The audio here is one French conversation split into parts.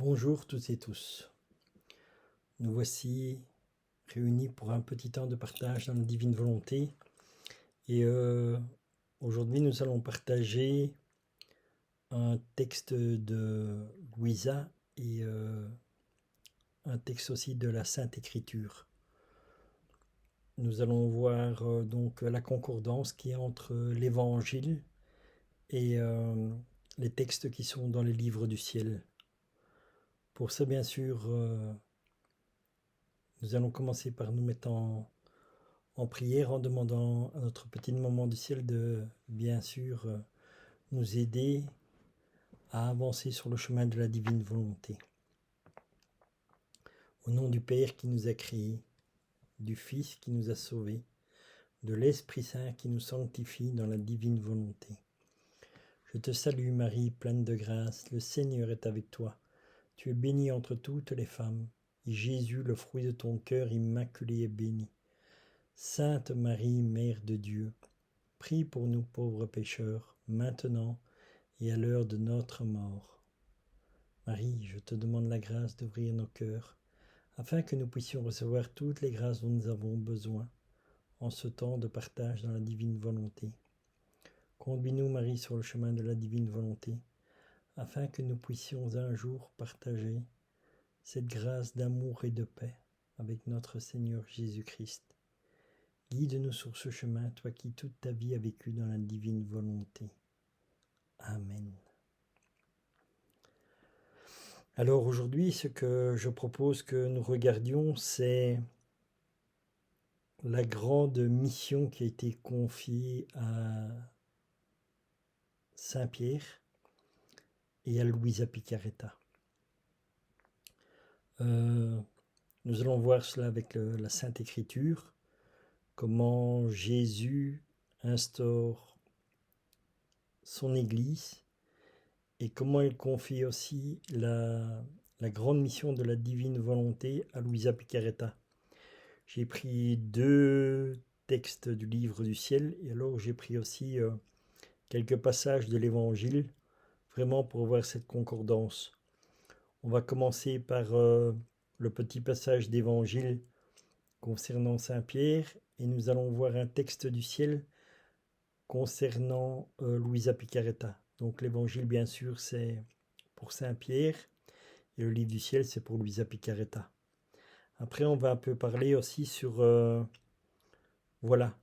Bonjour toutes et tous. Nous voici réunis pour un petit temps de partage dans la divine volonté. Et aujourd'hui, nous allons partager un texte de Louisa et un texte aussi de la Sainte Écriture. Nous allons voir donc la concordance qui est entre l'Évangile et les textes qui sont dans les livres du ciel. Pour ça, bien sûr, nous allons commencer par nous mettre en prière, en demandant à notre petit maman du ciel de, bien sûr, nous aider à avancer sur le chemin de la divine volonté. Au nom du Père qui nous a créés, du Fils qui nous a sauvés, de l'Esprit Saint qui nous sanctifie dans la divine volonté. Je te salue Marie, pleine de grâce, le Seigneur est avec toi. Tu es bénie entre toutes les femmes, et Jésus, le fruit de ton cœur immaculé, est béni. Sainte Marie, Mère de Dieu, prie pour nous pauvres pécheurs, maintenant et à l'heure de notre mort. Marie, je te demande la grâce d'ouvrir nos cœurs, afin que nous puissions recevoir toutes les grâces dont nous avons besoin, en ce temps de partage dans la divine volonté. Conduis-nous, Marie, sur le chemin de la divine volonté, afin que nous puissions un jour partager cette grâce d'amour et de paix avec notre Seigneur Jésus-Christ. Guide-nous sur ce chemin, toi qui toute ta vie as vécu dans la divine volonté. Amen. Alors aujourd'hui, ce que je propose que nous regardions, c'est la grande mission qui a été confiée à Saint-Pierre et à Luisa Piccarreta. Nous allons voir cela avec la Sainte Écriture, comment Jésus instaure son Église et comment il confie aussi la grande mission de la divine volonté à Luisa Piccarreta. J'ai pris 2 textes du livre du ciel et alors j'ai pris aussi quelques passages de l'évangile, vraiment pour voir cette concordance. On va commencer par le petit passage d'évangile concernant Saint-Pierre et nous allons voir un texte du ciel concernant Luisa Piccarreta. Donc l'évangile, bien sûr, c'est pour Saint-Pierre et le livre du ciel, c'est pour Luisa Piccarreta. Après, on va un peu parler aussi sur voilà,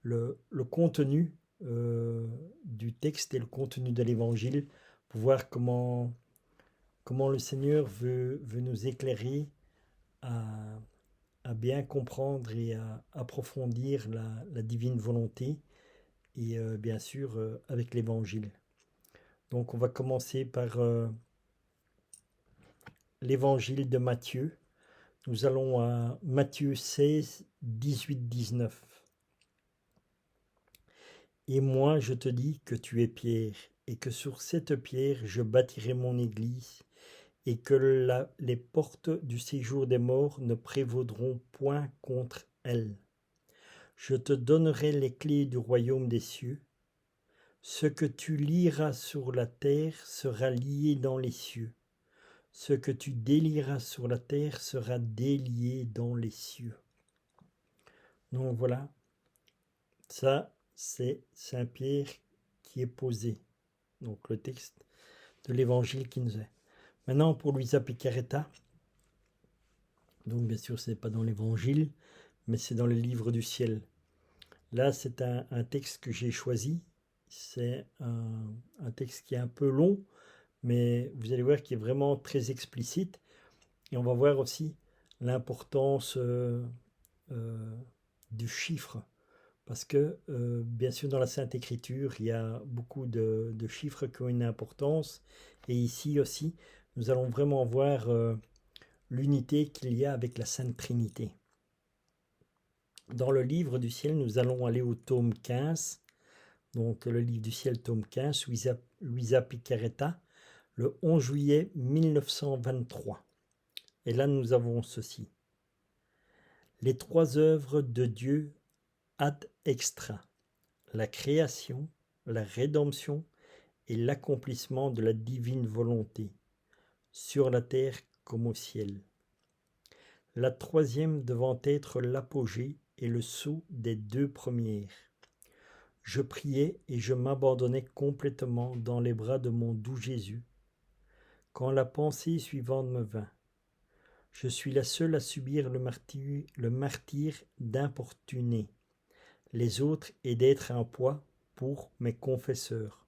le contenu du texte et le contenu de l'évangile pour voir comment le Seigneur veut nous éclairer à bien comprendre et à approfondir la divine volonté et bien sûr avec l'évangile. Donc on va commencer par l'évangile de Matthieu. Nous allons à Matthieu 16, 18, 19. Et moi je te dis que tu es Pierre, et que sur cette pierre je bâtirai mon église, et que les portes du séjour des morts ne prévaudront point contre elle. Je te donnerai les clés du royaume des cieux. Ce que tu lieras sur la terre sera lié dans les cieux. Ce que tu délieras sur la terre sera délié dans les cieux. Donc voilà, ça c'est Saint-Pierre qui est posé. Donc le texte de l'évangile qui nous est. Maintenant pour Luisa Piccarreta, donc bien sûr ce n'est pas dans l'évangile, mais c'est dans le livre du ciel. Là c'est un texte que j'ai choisi, c'est un texte qui est un peu long, mais vous allez voir qu'il est vraiment très explicite, et on va voir aussi l'importance du chiffre, parce que bien sûr dans la Sainte Écriture il y a beaucoup de chiffres qui ont une importance, et ici aussi nous allons vraiment voir l'unité qu'il y a avec la Sainte Trinité. Dans le livre du ciel, nous allons aller au tome 15, donc le livre du ciel tome 15, Luisa Piccarreta, le 11 juillet 1923. Et là nous avons ceci. Les 3 œuvres de Dieu ad extra, la création, la rédemption et l'accomplissement de la divine volonté, sur la terre comme au ciel. La troisième devant être l'apogée et le sceau des deux premières. Je priais et je m'abandonnais complètement dans les bras de mon doux Jésus, quand la pensée suivante me vint. Je suis la seule à subir le martyre d'importuner les autres et d'être un poids pour mes confesseurs,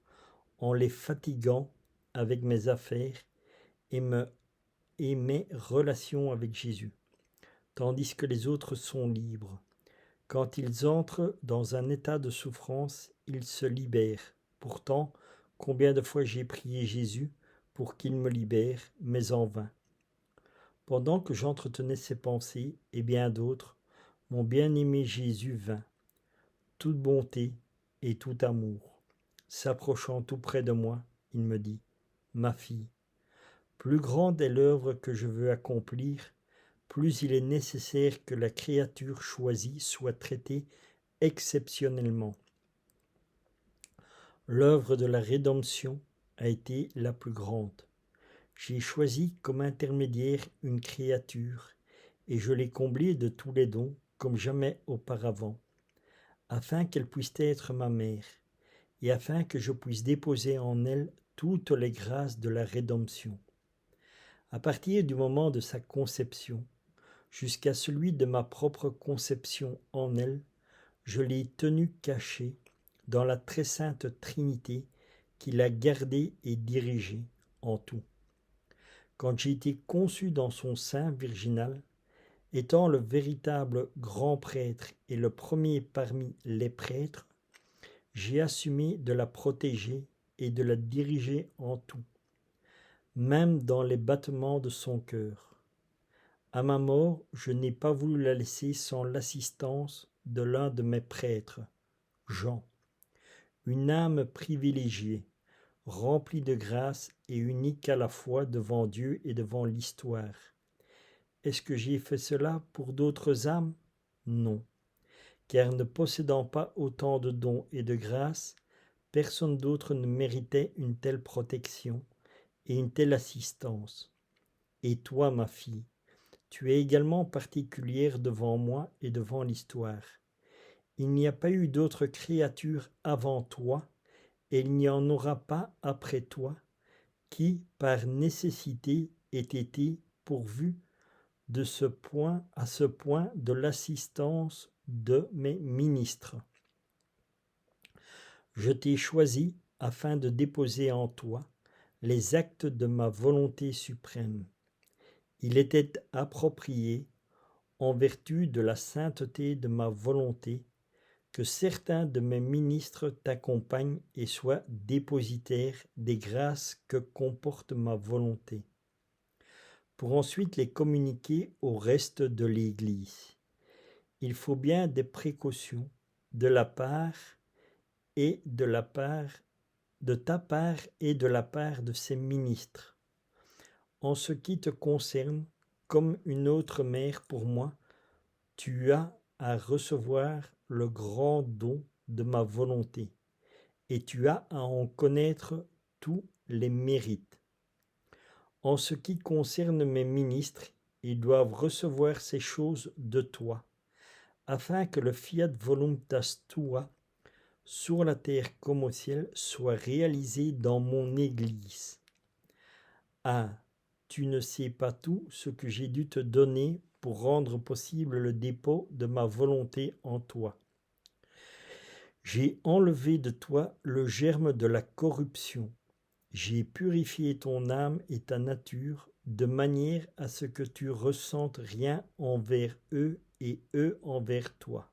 en les fatiguant avec mes affaires et mes relations avec Jésus, tandis que les autres sont libres. Quand ils entrent dans un état de souffrance, ils se libèrent. Pourtant, combien de fois j'ai prié Jésus pour qu'il me libère, mais en vain. Pendant que j'entretenais ces pensées et bien d'autres, mon bien-aimé Jésus vint, toute bonté et tout amour. S'approchant tout près de moi, il me dit, « Ma fille, plus grande est l'œuvre que je veux accomplir, plus il est nécessaire que la créature choisie soit traitée exceptionnellement. L'œuvre de la rédemption a été la plus grande. J'ai choisi comme intermédiaire une créature, et je l'ai comblée de tous les dons comme jamais auparavant, afin qu'elle puisse être ma mère, et afin que je puisse déposer en elle toutes les grâces de la rédemption. À partir du moment de sa conception, jusqu'à celui de ma propre conception en elle, je l'ai tenue cachée dans la très sainte Trinité qui l'a gardée et dirigée en tout. Quand j'ai été conçu dans son sein virginal, étant le véritable grand prêtre et le premier parmi les prêtres, j'ai assumé de la protéger et de la diriger en tout, même dans les battements de son cœur. À ma mort, je n'ai pas voulu la laisser sans l'assistance de l'un de mes prêtres, Jean, une âme privilégiée, remplie de grâce et unique à la fois devant Dieu et devant l'histoire. Est-ce que j'ai fait cela pour d'autres âmes? Non, car ne possédant pas autant de dons et de grâces, personne d'autre ne méritait une telle protection et une telle assistance. Et toi, ma fille, tu es également particulière devant moi et devant l'histoire. Il n'y a pas eu d'autre créature avant toi, et il n'y en aura pas après toi, qui, par nécessité, ait été pourvue de ce point à ce point de l'assistance de mes ministres. Je t'ai choisi afin de déposer en toi les actes de ma volonté suprême. Il était approprié, en vertu de la sainteté de ma volonté, que certains de mes ministres t'accompagnent et soient dépositaires des grâces que comporte ma volonté, pour ensuite les communiquer au reste de l'Église. Il faut bien des précautions de la part et de la part de ta part et de la part de ses ministres. En ce qui te concerne, comme une autre mère pour moi, tu as à recevoir le grand don de ma volonté, et tu as à en connaître tous les mérites. En ce qui concerne mes ministres, ils doivent recevoir ces choses de toi, afin que le fiat voluntas tua, sur la terre comme au ciel, soit réalisé dans mon Église. Ah, tu ne sais pas tout ce que j'ai dû te donner pour rendre possible le dépôt de ma volonté en toi. J'ai enlevé de toi le germe de la corruption. J'ai purifié ton âme et ta nature de manière à ce que tu ressentes rien envers eux et eux envers toi.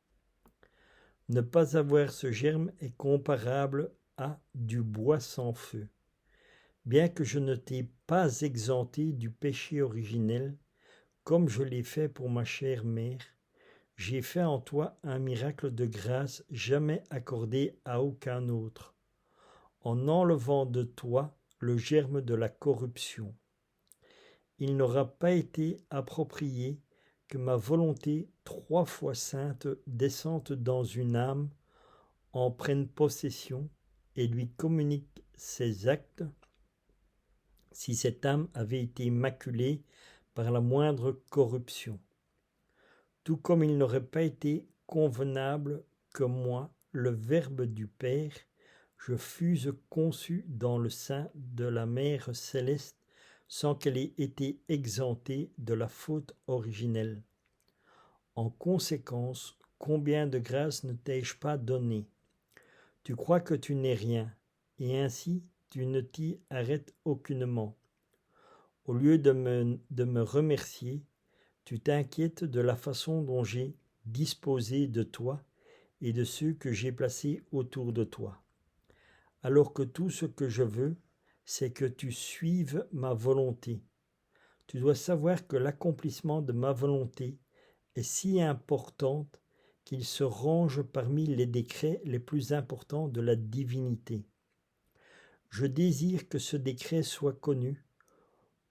Ne pas avoir ce germe est comparable à du bois sans feu. Bien que je ne t'ai pas exempté du péché originel, comme je l'ai fait pour ma chère mère, j'ai fait en toi un miracle de grâce jamais accordé à aucun autre, en enlevant de toi le germe de la corruption. Il n'aura pas été approprié que ma volonté 3 fois sainte descende dans une âme, en prenne possession et lui communique ses actes, si cette âme avait été maculée par la moindre corruption. Tout comme il n'aurait pas été convenable que moi, le Verbe du Père, je fusse conçu dans le sein de la Mère céleste sans qu'elle ait été exemptée de la faute originelle. En conséquence, combien de grâces ne t'ai-je pas donné? Tu crois que tu n'es rien, et ainsi tu ne t'y arrêtes aucunement. Au lieu de me remercier, tu t'inquiètes de la façon dont j'ai disposé de toi et de ceux que j'ai placés autour de toi. Alors que tout ce que je veux, c'est que tu suives ma volonté. Tu dois savoir que l'accomplissement de ma volonté est si importante qu'il se range parmi les décrets les plus importants de la divinité. Je désire que ce décret soit connu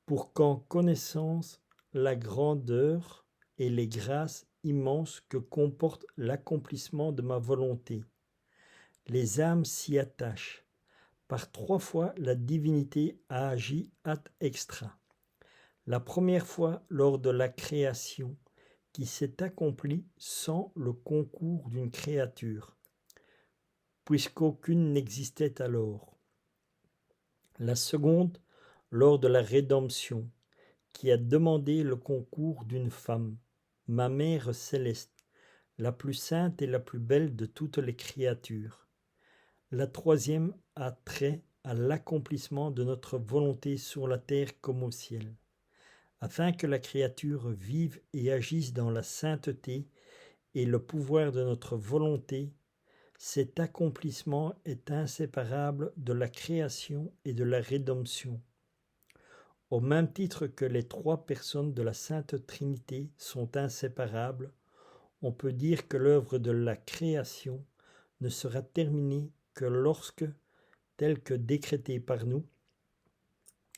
pour qu'en connaissance la grandeur et les grâces immenses que comporte l'accomplissement de ma volonté. Les âmes s'y attachent. Par 3 fois, la divinité a agi ad extra. La première fois lors de la création, qui s'est accomplie sans le concours d'une créature, puisqu'aucune n'existait alors. La seconde, lors de la rédemption, qui a demandé le concours d'une femme, ma mère céleste, la plus sainte et la plus belle de toutes les créatures. La troisième a trait à l'accomplissement de notre volonté sur la terre comme au ciel, afin que la créature vive et agisse dans la sainteté et le pouvoir de notre volonté. Cet accomplissement est inséparable de la création et de la rédemption. Au même titre que les 3 personnes de la Sainte Trinité sont inséparables, on peut dire que l'œuvre de la création ne sera terminée que lorsque, telle que décrétée par nous,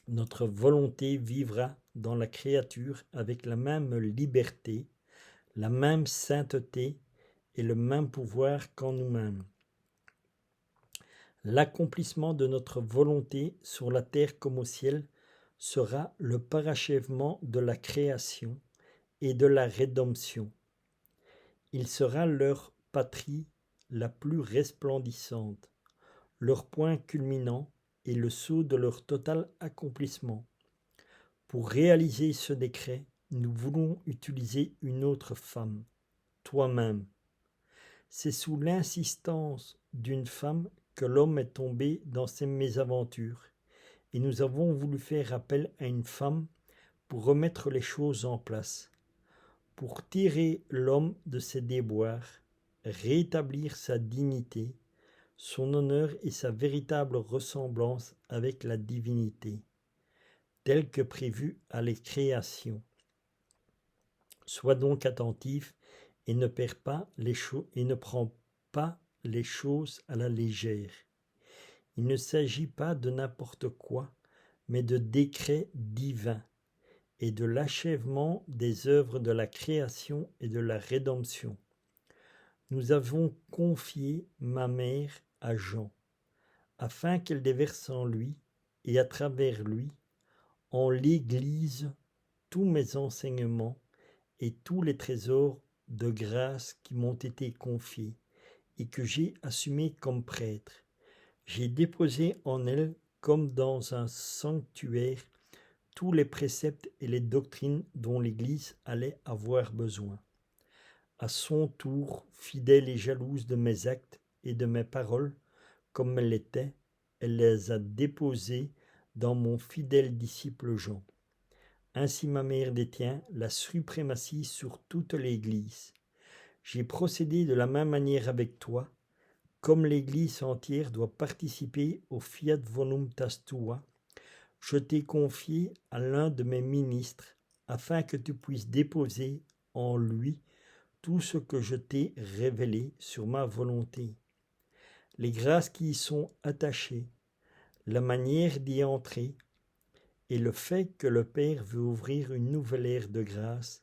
notre volonté vivra dans la créature avec la même liberté, la même sainteté et le même pouvoir qu'en nous-mêmes. L'accomplissement de notre volonté sur la terre comme au ciel sera le parachèvement de la création et de la rédemption. Il sera leur patrie la plus resplendissante, leur point culminant et le sceau de leur total accomplissement. Pour réaliser ce décret, nous voulons utiliser une autre femme, toi-même. C'est sous l'insistance d'une femme que l'homme est tombé dans ses mésaventures, et nous avons voulu faire appel à une femme pour remettre les choses en place, pour tirer l'homme de ses déboires, rétablir sa dignité, son honneur et sa véritable ressemblance avec la divinité, telle que prévue à la création. Sois donc attentif et ne perds pas et ne prends pas les choses à la légère. Il ne s'agit pas de n'importe quoi, mais de décrets divins et de l'achèvement des œuvres de la création et de la rédemption. Nous avons confié ma mère à Jean, afin qu'elle déverse en lui et à travers lui, en l'Église, tous mes enseignements et tous les trésors de grâce qui m'ont été confiés et que j'ai assumés comme prêtre. J'ai déposé en elle, comme dans un sanctuaire, tous les préceptes et les doctrines dont l'Église allait avoir besoin. À son tour, fidèle et jalouse de mes actes et de mes paroles, comme elle l'était, elle les a déposés dans mon fidèle disciple Jean. Ainsi ma mère détient la suprématie sur toute l'Église. J'ai procédé de la même manière avec toi, comme l'Église entière doit participer au fiat voluntas tua. Je t'ai confié à l'un de mes ministres, afin que tu puisses déposer en lui tout ce que je t'ai révélé sur ma volonté. Les grâces qui y sont attachées, la manière d'y entrer, et le fait que le Père veut ouvrir une nouvelle ère de grâce,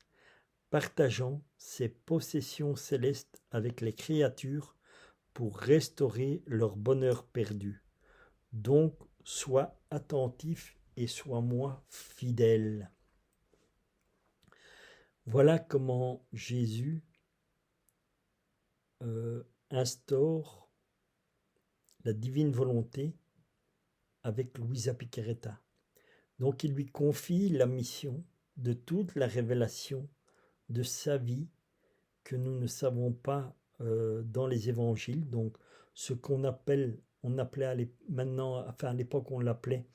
partageant ses possessions célestes avec les créatures pour restaurer leur bonheur perdu. Donc, sois attentif et sois-moi fidèle. Voilà comment Jésus instaure la divine volonté avec Luisa Picaretta. Donc il lui confie la mission de toute la révélation de sa vie que nous ne savons pas dans les évangiles. Donc ce qu'on appelle, maintenant, enfin à l'époque on l'appelait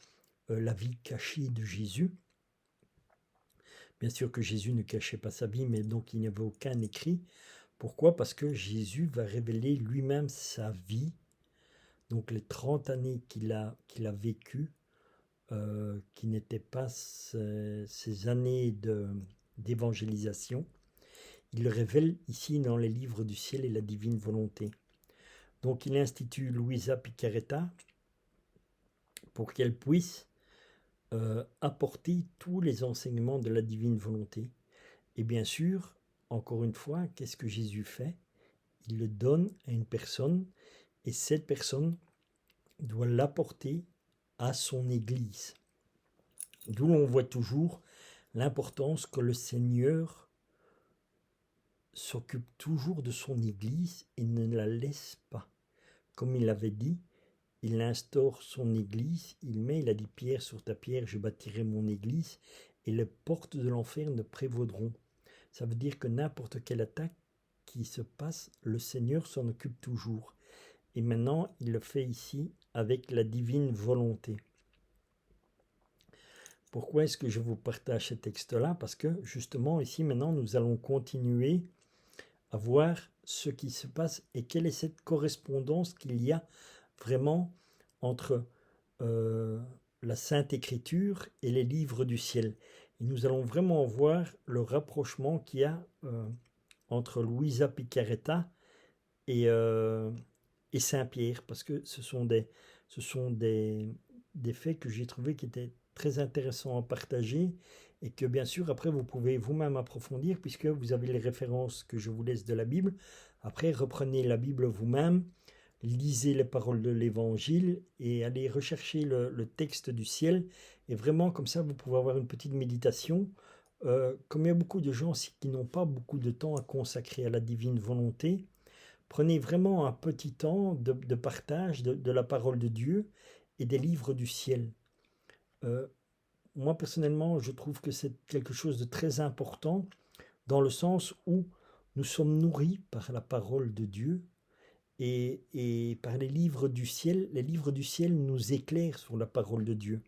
la vie cachée de Jésus. Bien sûr que Jésus ne cachait pas sa vie, mais donc il n'y avait aucun écrit. Pourquoi? Parce que Jésus va révéler lui-même sa vie, donc les 30 années qu'il a vécues, qui n'étaient pas ces années d'évangélisation. Il le révèle ici dans les livres du ciel et la divine volonté. Donc il institue Luisa Picaretta pour qu'elle puisse apporter tous les enseignements de la divine volonté. Et bien sûr, encore une fois, qu'est-ce que Jésus fait? Il le donne à une personne et cette personne doit l'apporter à son Église. D'où l'on voit toujours l'importance que le Seigneur s'occupe toujours de son Église et ne la laisse pas. Comme il avait dit, il instaure son Église, il a dit « Pierre sur ta pierre, je bâtirai mon Église et les portes de l'enfer ne prévaudront ». Ça veut dire que n'importe quelle attaque qui se passe, le Seigneur s'en occupe toujours. Et maintenant, il le fait ici avec la divine volonté. Pourquoi est-ce que je vous partage ce texte-là? Parce que justement, ici, maintenant, nous allons continuer à voir ce qui se passe et quelle est cette correspondance qu'il y a vraiment entre la Sainte Écriture et les livres du ciel. Et nous allons vraiment voir le rapprochement qu'il y a entre Luisa Picaretta et Saint-Pierre, parce que ce sont des faits que j'ai trouvé qui étaient très intéressants à partager et que bien sûr après vous pouvez vous-même approfondir puisque vous avez les références que je vous laisse de la Bible. Après reprenez la Bible vous-même, lisez les paroles de l'Évangile et allez rechercher le texte du ciel et vraiment comme ça vous pouvez avoir une petite méditation. Comme il y a beaucoup de gens aussi qui n'ont pas beaucoup de temps à consacrer à la divine volonté, prenez vraiment un petit temps de partage de la parole de Dieu et des livres du ciel. Moi personnellement je trouve que c'est quelque chose de très important dans le sens où nous sommes nourris par la parole de Dieu et par les livres du ciel. Les livres du ciel nous éclairent sur la parole de Dieu.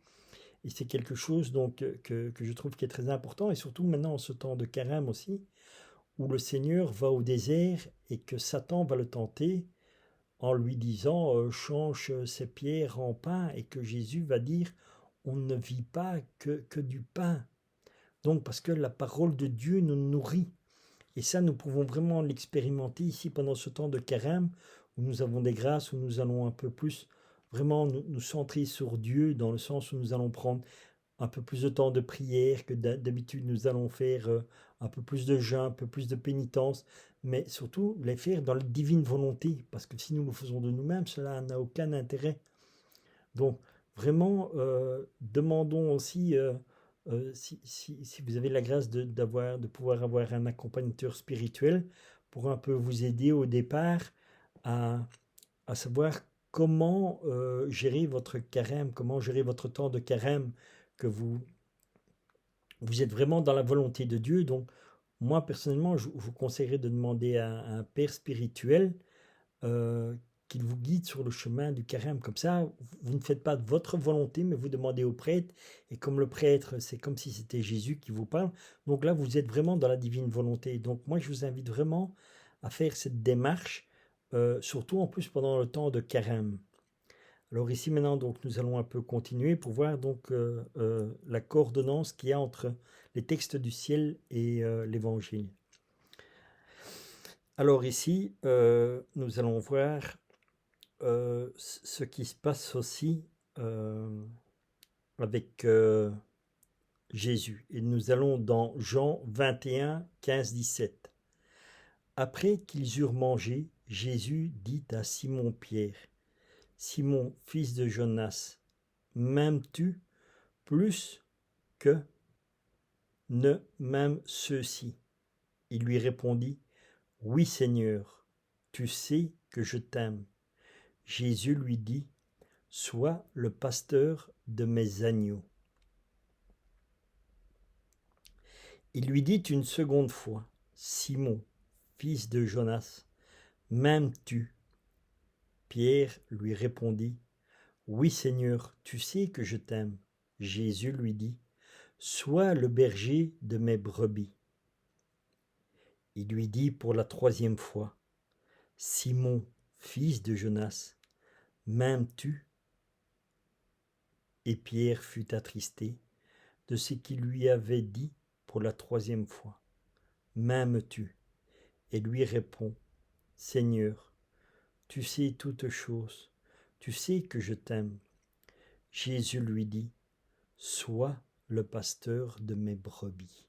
Et c'est quelque chose donc que je trouve qui est très important, et surtout maintenant en ce temps de carême aussi, où le Seigneur va au désert et que Satan va le tenter en lui disant change ces pierres en pain, et que Jésus va dire on ne vit pas que du pain. Donc parce que la parole de Dieu nous nourrit. Et ça, nous pouvons vraiment l'expérimenter ici pendant ce temps de carême, où nous avons des grâces, où nous allons un peu plus vraiment nous centrer sur Dieu, dans le sens où nous allons prendre un peu plus de temps de prière que d'habitude nous allons faire, un peu plus de jeûne, un peu plus de pénitence, mais surtout les faire dans la divine volonté, parce que si nous le faisons de nous-mêmes, cela n'a aucun intérêt. Donc vraiment, demandons aussi, si vous avez la grâce de pouvoir avoir un accompagnateur spirituel pour un peu vous aider au départ à savoir comment gérer votre carême, comment gérer votre temps de carême, que vous êtes vraiment dans la volonté de Dieu. Donc moi personnellement je vous conseillerais de demander à un père spirituel qu'il vous guide sur le chemin du carême. Comme ça vous ne faites pas de votre volonté, mais vous demandez au prêtre, et comme le prêtre c'est comme si c'était Jésus qui vous parle, donc là vous êtes vraiment dans la divine volonté. Donc moi je vous invite vraiment à faire cette démarche, surtout en plus pendant le temps de carême. Alors ici maintenant donc nous allons un peu continuer pour voir donc la coordonnance qu'il y a entre les textes du ciel et l'évangile. Alors ici nous allons voir ce qui se passe aussi avec Jésus, et nous allons dans Jean 21, 15, 17. Après qu'ils eurent mangé, Jésus dit à Simon-Pierre: Simon, fils de Jonas, m'aimes-tu plus que ne m'aiment ceux-ci. Il lui répondit, oui Seigneur, tu sais que je t'aime. Jésus lui dit, sois le pasteur de mes agneaux. Il lui dit une seconde fois, Simon, fils de Jonas, m'aimes-tu? Pierre lui répondit, oui Seigneur, tu sais que je t'aime. Jésus lui dit, sois le berger de mes brebis. Il lui dit pour la troisième fois, Simon, fils de Jonas, m'aimes-tu? Et Pierre fut attristé de ce qu'il lui avait dit pour la troisième fois. M'aimes-tu? Et lui répond, Seigneur, tu sais toutes choses, tu sais que je t'aime. Jésus lui dit, sois le pasteur de mes brebis.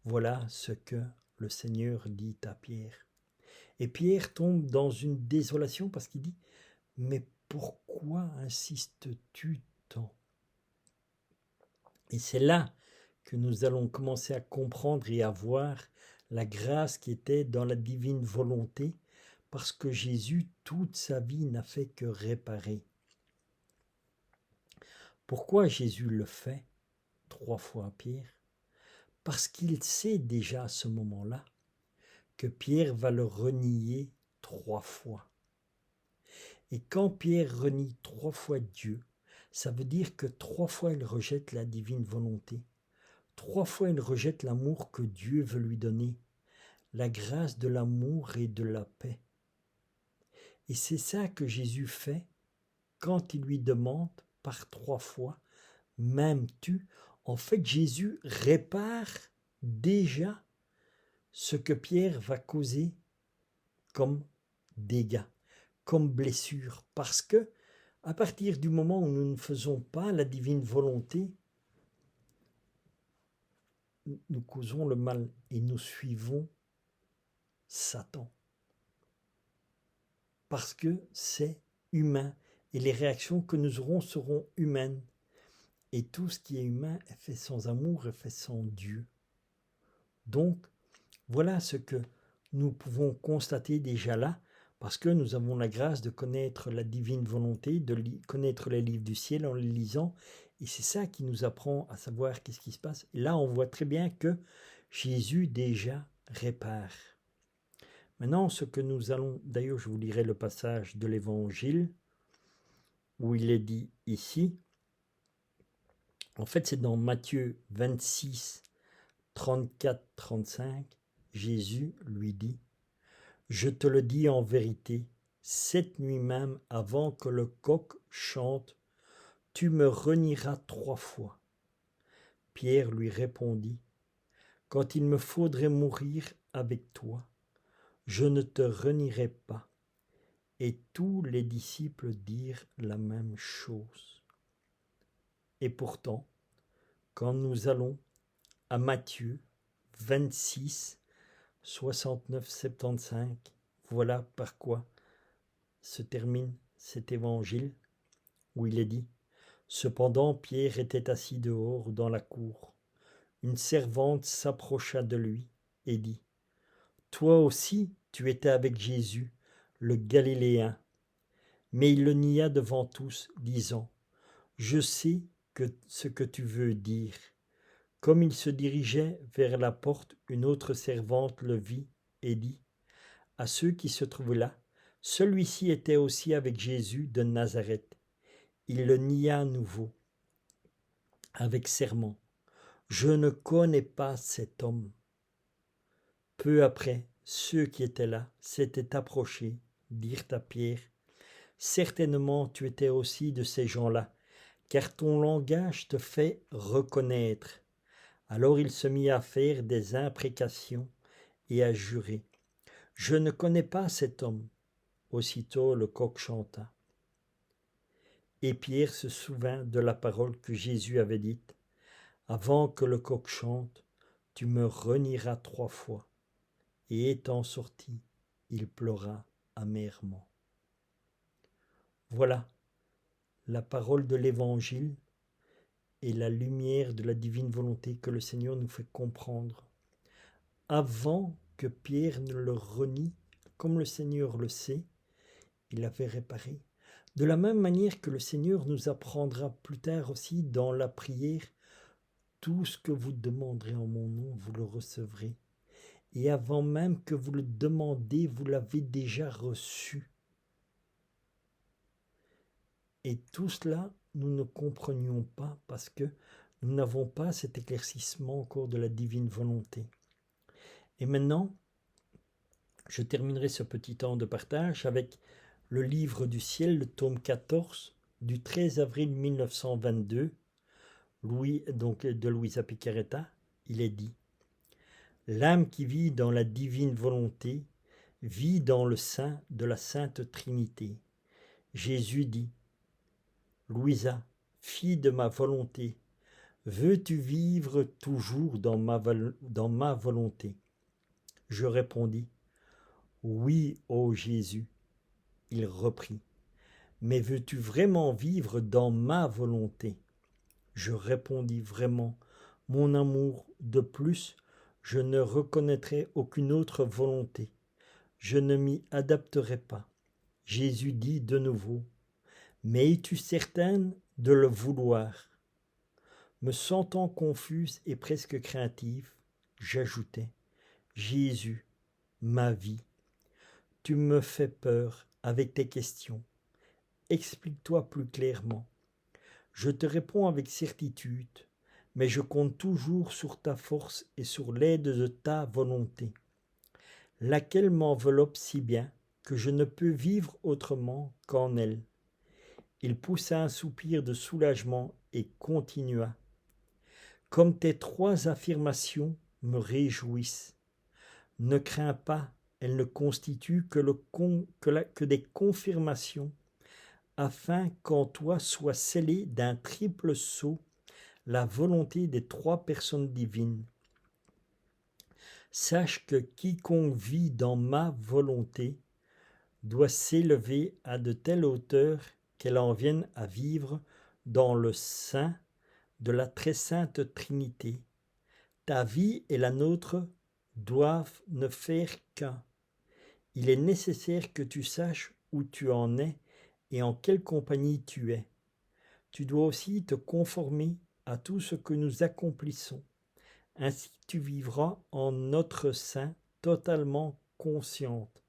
Voilà ce que le Seigneur dit à Pierre. Et Pierre tombe dans une désolation parce qu'il dit, mais pourquoi insistes-tu tant? Et c'est là que nous allons commencer à comprendre et à voir la grâce qui était dans la divine volonté, parce que Jésus, toute sa vie, n'a fait que réparer. Pourquoi Jésus le fait 3 fois à Pierre? Parce qu'il sait déjà à ce moment-là que Pierre va le renier 3 fois. Et quand Pierre renie 3 fois Dieu, ça veut dire que 3 fois il rejette la divine volonté. 3 fois il rejette l'amour que Dieu veut lui donner, la grâce de l'amour et de la paix. Et c'est ça que Jésus fait quand il lui demande par 3 fois, m'aimes-tu? En fait, Jésus répare déjà ce que Pierre va causer comme dégâts, comme blessure, parce que à partir du moment où nous ne faisons pas la divine volonté, nous causons le mal et nous suivons Satan. Parce que c'est humain et les réactions que nous aurons seront humaines. Et tout ce qui est humain est fait sans amour, est fait sans Dieu. Donc, voilà ce que nous pouvons constater déjà là, parce que nous avons la grâce de connaître la divine volonté, de connaître les livres du ciel en les lisant, et c'est ça qui nous apprend à savoir qu'est-ce qui se passe. Et là, on voit très bien que Jésus déjà répare. Maintenant, ce que nous allons, d'ailleurs je vous lirai le passage de l'Évangile, où il est dit ici, en fait c'est dans Matthieu 26, 34-35, Jésus lui dit, « Je te le dis en vérité, cette nuit même, avant que le coq chante, tu me renieras 3 fois. » Pierre lui répondit, « Quand il me faudrait mourir avec toi, je ne te renierai pas. » Et tous les disciples dirent la même chose. Et pourtant, quand nous allons à Matthieu 26, 69-75, voilà par quoi se termine cet évangile où il est dit « Cependant Pierre était assis dehors dans la cour. Une servante s'approcha de lui et dit « Toi aussi tu étais avec Jésus, le Galiléen. » Mais il le nia devant tous, disant « Je sais ce que tu veux dire. » Comme il se dirigeait vers la porte, une autre servante le vit et dit à ceux qui se trouvaient là, « Celui-ci était aussi avec Jésus de Nazareth. » Il le nia à nouveau, avec serment. « Je ne connais pas cet homme. » Peu après, ceux qui étaient là s'étaient approchés, dirent à Pierre, « Certainement tu étais aussi de ces gens-là, car ton langage te fait reconnaître. » Alors il se mit à faire des imprécations et à jurer. « Je ne connais pas cet homme. » Aussitôt le coq chanta. Et Pierre se souvint de la parole que Jésus avait dite. « Avant que le coq chante, tu me renieras 3 fois. » Et étant sorti, il pleura amèrement. Voilà la parole de l'Évangile et la lumière de la divine volonté que le Seigneur nous fait comprendre. Avant que Pierre ne le renie, comme le Seigneur le sait, il l'avait réparé. De la même manière que le Seigneur nous apprendra plus tard aussi dans la prière, tout ce que vous demanderez en mon nom, vous le recevrez. Et avant même que vous le demandez, vous l'avez déjà reçu. Et tout cela, nous ne comprenions pas parce que nous n'avons pas cet éclaircissement encore de la divine volonté. Et maintenant, je terminerai ce petit temps de partage avec le livre du ciel, le tome 14, du 13 avril 1922, de Luisa Piccarreta. Il est dit: l'âme qui vit dans la divine volonté vit dans le sein de la Sainte Trinité. Jésus dit: Luisa, fille de ma volonté, veux-tu vivre toujours dans ma volonté? Je répondis: oui, ô Jésus. Il reprit: mais veux-tu vraiment vivre dans ma volonté? Je répondis: vraiment, mon amour, de plus, je ne reconnaîtrai aucune autre volonté. Je ne m'y adapterai pas. Jésus dit de nouveau: mais es-tu certaine de le vouloir? Me sentant confuse et presque craintive, j'ajoutai: Jésus, ma vie, tu me fais peur avec tes questions. Explique-toi plus clairement. Je te réponds avec certitude, mais je compte toujours sur ta force et sur l'aide de ta volonté, laquelle m'enveloppe si bien que je ne peux vivre autrement qu'en elle. Il poussa un soupir de soulagement et continua: comme tes 3 affirmations me réjouissent, ne crains pas, elles ne constituent que des confirmations, afin qu'en toi soit scellée d'un triple sceau la volonté des 3 personnes divines. Sache que quiconque vit dans ma volonté doit s'élever à de telle hauteur qu'elle en vienne à vivre dans le sein de la très sainte Trinité. Ta vie et la nôtre doivent ne faire qu'un. Il est nécessaire que tu saches où tu en es et en quelle compagnie tu es. Tu dois aussi te conformer à tout ce que nous accomplissons. Ainsi tu vivras en notre sein totalement consciente,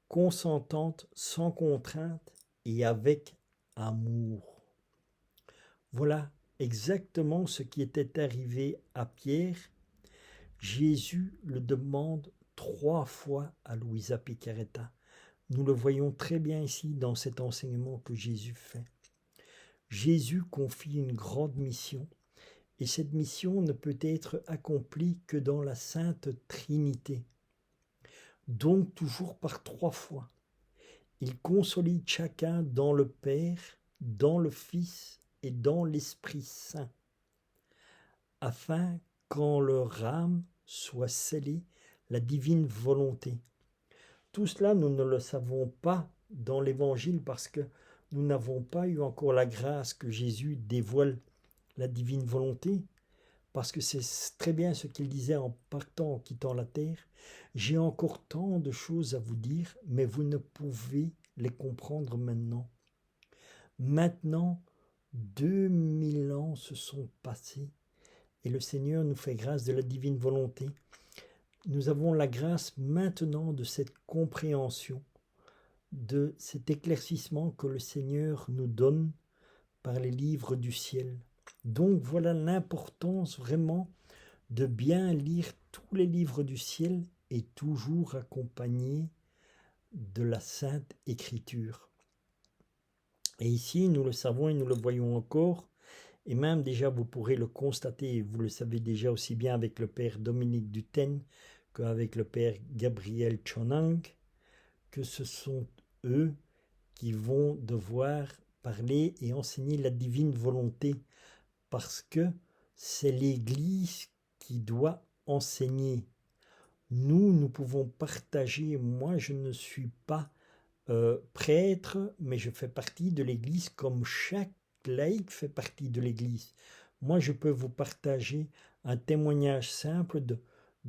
consentante, sans contrainte et avec amour. Voilà exactement ce qui était arrivé à Pierre. Jésus le demande 3 fois à Luisa Piccarreta. Nous le voyons très bien ici dans cet enseignement que Jésus fait. Jésus confie une grande mission, et cette mission ne peut être accomplie que dans la Sainte Trinité. Donc toujours par 3 fois. Il consolide chacun dans le Père, dans le Fils et dans l'Esprit Saint, afin qu'en leur âme soit scellée la divine volonté. Tout cela, nous ne le savons pas dans l'Évangile parce que nous n'avons pas eu encore la grâce que Jésus dévoile la divine volonté, parce que c'est très bien ce qu'il disait en partant, en quittant la terre. J'ai encore tant de choses à vous dire, mais vous ne pouvez les comprendre maintenant. Maintenant, 2000 ans se sont passés et le Seigneur nous fait grâce de la divine volonté. Nous avons la grâce maintenant de cette compréhension, de cet éclaircissement que le Seigneur nous donne par les livres du ciel. Donc voilà l'importance vraiment de bien lire tous les livres du ciel et toujours accompagné de la Sainte Écriture. Et ici, nous le savons et nous le voyons encore, et même déjà vous pourrez le constater, et vous le savez déjà aussi bien avec le Père Dominique Duthène qu'avec le Père Gabriel Chonang, que ce sont eux qui vont devoir parler et enseigner la divine volonté, parce que c'est l'Église qui doit enseigner. Nous pouvons partager. Moi, je ne suis pas prêtre, mais je fais partie de l'Église comme chaque laïc fait partie de l'Église. Moi, je peux vous partager un témoignage simple de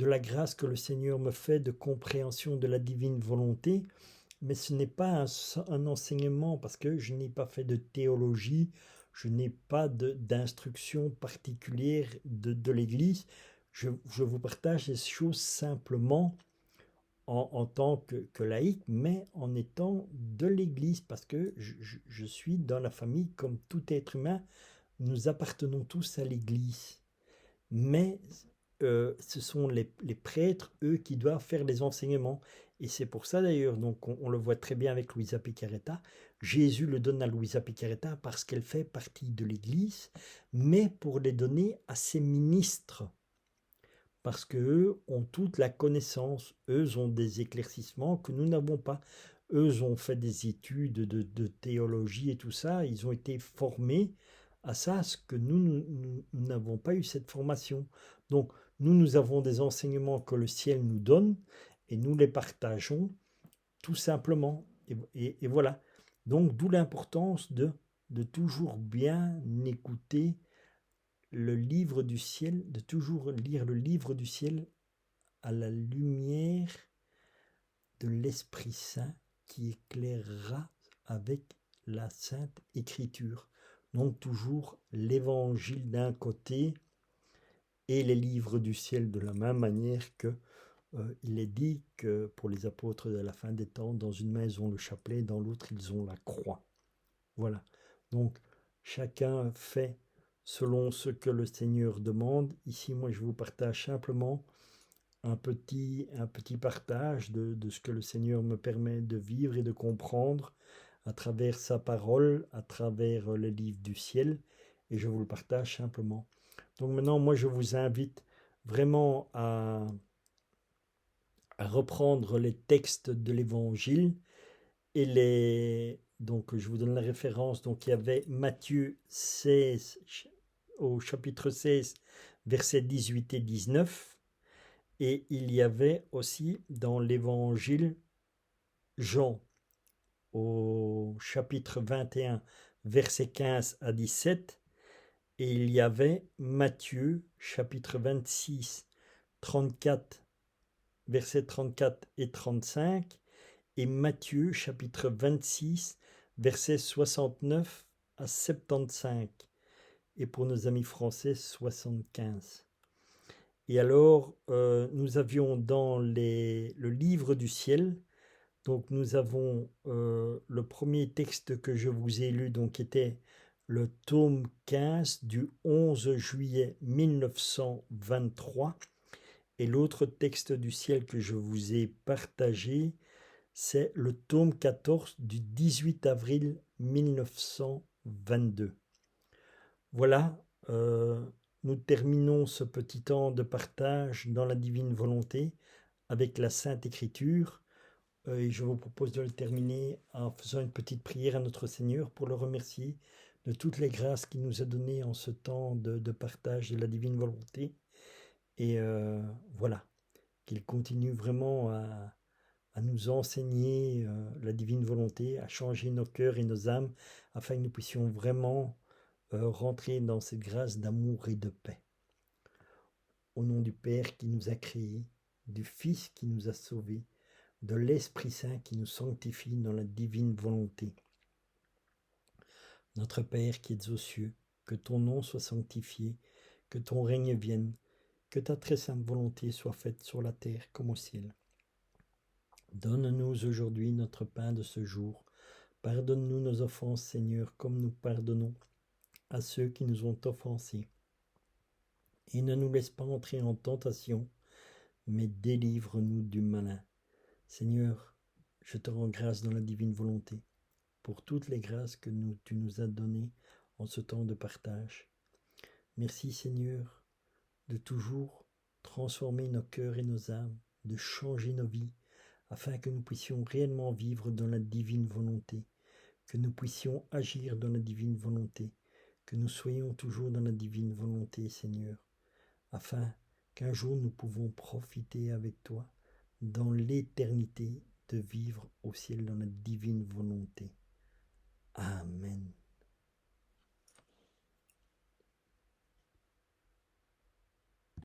la grâce que le Seigneur me fait de compréhension de la divine volonté, mais ce n'est pas un enseignement parce que je n'ai pas fait de théologie, je n'ai pas d'instruction particulière de l'Église. Je vous partage les choses simplement en tant que laïc, mais en étant de l'Église, parce que je suis dans la famille comme tout être humain, nous appartenons tous à l'Église. Mais ce sont les prêtres, eux, qui doivent faire les enseignements. Et c'est pour ça d'ailleurs, donc on le voit très bien avec Luisa Picaretta, Jésus le donne à Luisa Picaretta parce qu'elle fait partie de l'Église, mais pour les donner à ses ministres. Parce qu'eux ont toute la connaissance, eux ont des éclaircissements que nous n'avons pas. Eux ont fait des études de théologie et tout ça, ils ont été formés à ça, ce que nous n'avons pas eu cette formation. Donc nous avons des enseignements que le ciel nous donne et nous les partageons tout simplement. Et voilà. Donc d'où l'importance de toujours bien écouter le livre du ciel, de toujours lire le livre du ciel à la lumière de l'Esprit Saint qui éclairera avec la Sainte Écriture. Donc toujours l'Évangile d'un côté et les livres du ciel de la même manière que il est dit que pour les apôtres de la fin des temps, dans une main ils ont le chapelet, dans l'autre ils ont la croix. Voilà. Donc chacun fait selon ce que le Seigneur demande. Ici, moi, je vous partage simplement un petit partage de ce que le Seigneur me permet de vivre et de comprendre à travers sa parole, à travers les livres du ciel, et je vous le partage simplement. Donc maintenant, moi, je vous invite vraiment à reprendre les textes de l'Évangile et donc je vous donne la référence. Donc il y avait Matthieu 16 au chapitre 16 versets 18 et 19, et il y avait aussi dans l'Évangile Jean au chapitre 21 versets 15 à 17, et il y avait Matthieu chapitre 26 34 versets 34 et 35, et Matthieu chapitre 26 versets 69 à 75, et pour nos amis français 75. Et alors nous avions dans le livre du ciel, donc nous avons le premier texte que je vous ai lu, donc était le tome 15 du 11 juillet 1923, et l'autre texte du ciel que je vous ai partagé, c'est le tome 14 du 18 avril 1922. Voilà, nous terminons ce petit temps de partage dans la divine volonté avec la Sainte Écriture, et je vous propose de le terminer en faisant une petite prière à notre Seigneur pour le remercier de toutes les grâces qu'il nous a données en ce temps de partage de la divine volonté. Et voilà, qu'il continue vraiment à nous enseigner la divine volonté, à changer nos cœurs et nos âmes, afin que nous puissions vraiment rentrer dans cette grâce d'amour et de paix. Au nom du Père qui nous a créés, du Fils qui nous a sauvés, de l'Esprit Saint qui nous sanctifie dans la divine volonté. Notre Père qui es aux cieux, que ton nom soit sanctifié, que ton règne vienne, que ta très sainte volonté soit faite sur la terre comme au ciel. Donne-nous aujourd'hui notre pain de ce jour. Pardonne-nous nos offenses, Seigneur, comme nous pardonnons à ceux qui nous ont offensés. Et ne nous laisse pas entrer en tentation, mais délivre-nous du malin. Seigneur, je te rends grâce dans la divine volonté pour toutes les grâces que tu nous as données en ce temps de partage. Merci, Seigneur, de toujours transformer nos cœurs et nos âmes, de changer nos vies, afin que nous puissions réellement vivre dans la divine volonté, que nous puissions agir dans la divine volonté, que nous soyons toujours dans la divine volonté, Seigneur, afin qu'un jour nous pouvons profiter avec toi dans l'éternité de vivre au ciel dans la divine volonté. Amen.